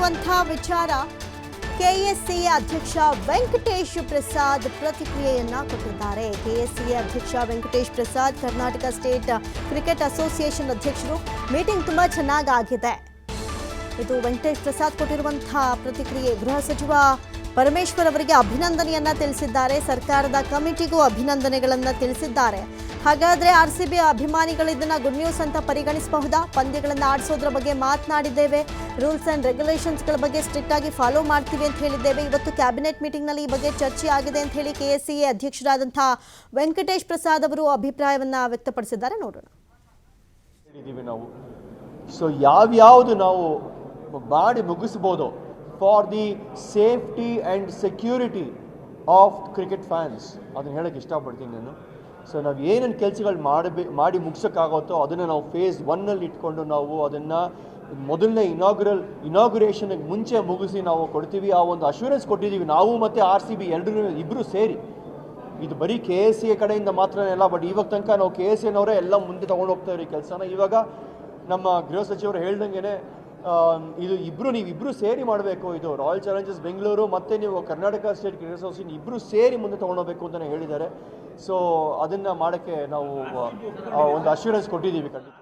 ಕೊಟ್ಟಿರುವಂತಹ ವಿಚಾರ ಕೆಎಸ್ಸಿಎ ಅಧ್ಯಕ್ಷ ವೆಂಕಟೇಶ್ ಪ್ರಸಾದ್ ಪ್ರತಿಕ್ರಿಯೆಯನ್ನ ಕೊಟ್ಟಿದ್ದಾರೆ. ಕೆಎಸ್ಸಿಎ ಅಧ್ಯಕ್ಷ Venkatesh Prasad Karnataka state cricket association ಅಧ್ಯಕ್ಷರು. ಮೀಟಿಂಗ್ ತುಂಬಾ ಚೆನ್ನಾಗಿದೆ. ಇದು ವೆಂಕಟೇಶ್ ಪ್ರಸಾದ್ ಕೊಟ್ಟಿರುವಂತಹ ಪ್ರತಿಕ್ರಿಯೆ. ಗೃಹ ಸಚಿವ ಪರಮೇಶ್ವರ್ ಅವರಿಗೆ ಅಭಿನಂದನೆಯನ್ನ ತಿಳಿಸಿದ್ದಾರೆ. ಸರ್ಕಾರದ ಕಮಿಟಿಗೂ ಅಭಿನಂದನೆಗಳನ್ನ ತಿಳಿಸಿದ್ದಾರೆ. ಹಾಗಾದ್ರೆ ಆರ್ಸಿಬಿ ಅಭಿಮಾನಿಗಳು ಇದನ್ನ ಗುಡ್ ನ್ಯೂಸ್ ಅಂತ ಪರಿಗಣಿಸಬಹುದಾ? ಪಂದ್ಯಗಳನ್ನು ಆಡಿಸೋದ್ರ ಬಗ್ಗೆ ಮಾತನಾಡಿದ್ದೇವೆ. ರೂಲ್ಸ್ ಅಂಡ್ ರೆಗ್ಯುಲೇಷನ್ಸ್ಗಳ ಬಗ್ಗೆ ಸ್ಟ್ರಿಕ್ಟ್ ಆಗಿ ಫಾಲೋ ಮಾಡ್ತೀವಿ ಅಂತ ಹೇಳಿದ್ದೇವೆ. ಇವತ್ತು ಕ್ಯಾಬಿನೆಟ್ ಮೀಟಿಂಗ್ನಲ್ಲಿ ಈ ಬಗ್ಗೆ ಚರ್ಚೆ ಆಗಿದೆ ಅಂತ ಹೇಳಿ ಕೆಎಸ್ಸಿಎ ಅಧ್ಯಕ್ಷರಾದಂತಹ ವೆಂಕಟೇಶ್ ಪ್ರಸಾದ್ ಅವರು ಅಭಿಪ್ರಾಯವನ್ನ ವ್ಯಕ್ತಪಡಿಸಿದ್ದಾರೆ. ನೋಡೋಣ. ನಾವು ಸೊ ಯಾವ್ಯಾವುದು ನಾವು ಮಾಡಿ ಮುಗಿಸ್ಬೋದು for the safety and security of cricket fans ಅದನ್ನು ಹೇಳೋಕ್ಕೆ ಇಷ್ಟಪಡ್ತೀನಿ ನಾನು. ಸೊ ನಾವು ಏನೇನು ಕೆಲಸಗಳು ಮಾಡಿ ಮುಗಿಸೋಕ್ಕಾಗುತ್ತೋ ಅದನ್ನು ನಾವು ಫೇಸ್ 1ನಲ್ಲಿ ಇಟ್ಕೊಂಡು ನಾವು ಅದನ್ನು ಮೊದಲನೇ ಇನಾಗ್ಯುರೇಷನ್ಗೆ ಮುಂಚೆ ಮುಗಿಸಿ ನಾವು ಕೊಡ್ತೀವಿ. ಆ ಒಂದು ಅಶ್ಯೂರೆನ್ಸ್ ಕೊಟ್ಟಿದ್ದೀವಿ ನಾವು ಮತ್ತು RCB ಇಬ್ಬರು ಸೇರಿ. ಇದು ಬರೀ KSCA ಕಡೆಯಿಂದ ಮಾತ್ರನೇ ಅಲ್ಲ, ಬಟ್ ಇವಾಗ ತನಕ ನಾವು KSCAನವರೇ ಎಲ್ಲ ಮುಂದೆ ತೊಗೊಂಡು ಹೋಗ್ತಾ ಇರೋ ಕೆಲಸನ. ಇವಾಗ ನಮ್ಮ ಗೃಹ ಸಚಿವರು ಹೇಳ್ದಂಗೆ ನೀವಿಬ್ಬರು ಸೇರಿ ಮಾಡಬೇಕು. ಇದು ರಾಯಲ್ ಚಾಲೆಂಜರ್ಸ್ ಬೆಂಗಳೂರು ಮತ್ತು ನೀವು ಕರ್ನಾಟಕ ಸ್ಟೇಟ್ ಕ್ರಿಕೆಟ್ ಅಸೋಸಿಯೇಷನ್ ಇಬ್ಬರು ಸೇರಿ ಮುಂದೆ ತೊಗೊಂಡೋಗ್ಬೇಕು ಅಂತಲೇ ಹೇಳಿದ್ದಾರೆ. ಸೊ ಅದನ್ನು ಮಾಡೋಕ್ಕೆ ನಾವು ಒಂದು ಅಶ್ಯೂರೆನ್ಸ್ ಕೊಟ್ಟಿದ್ದೀವಿ ಖಂಡಿತ.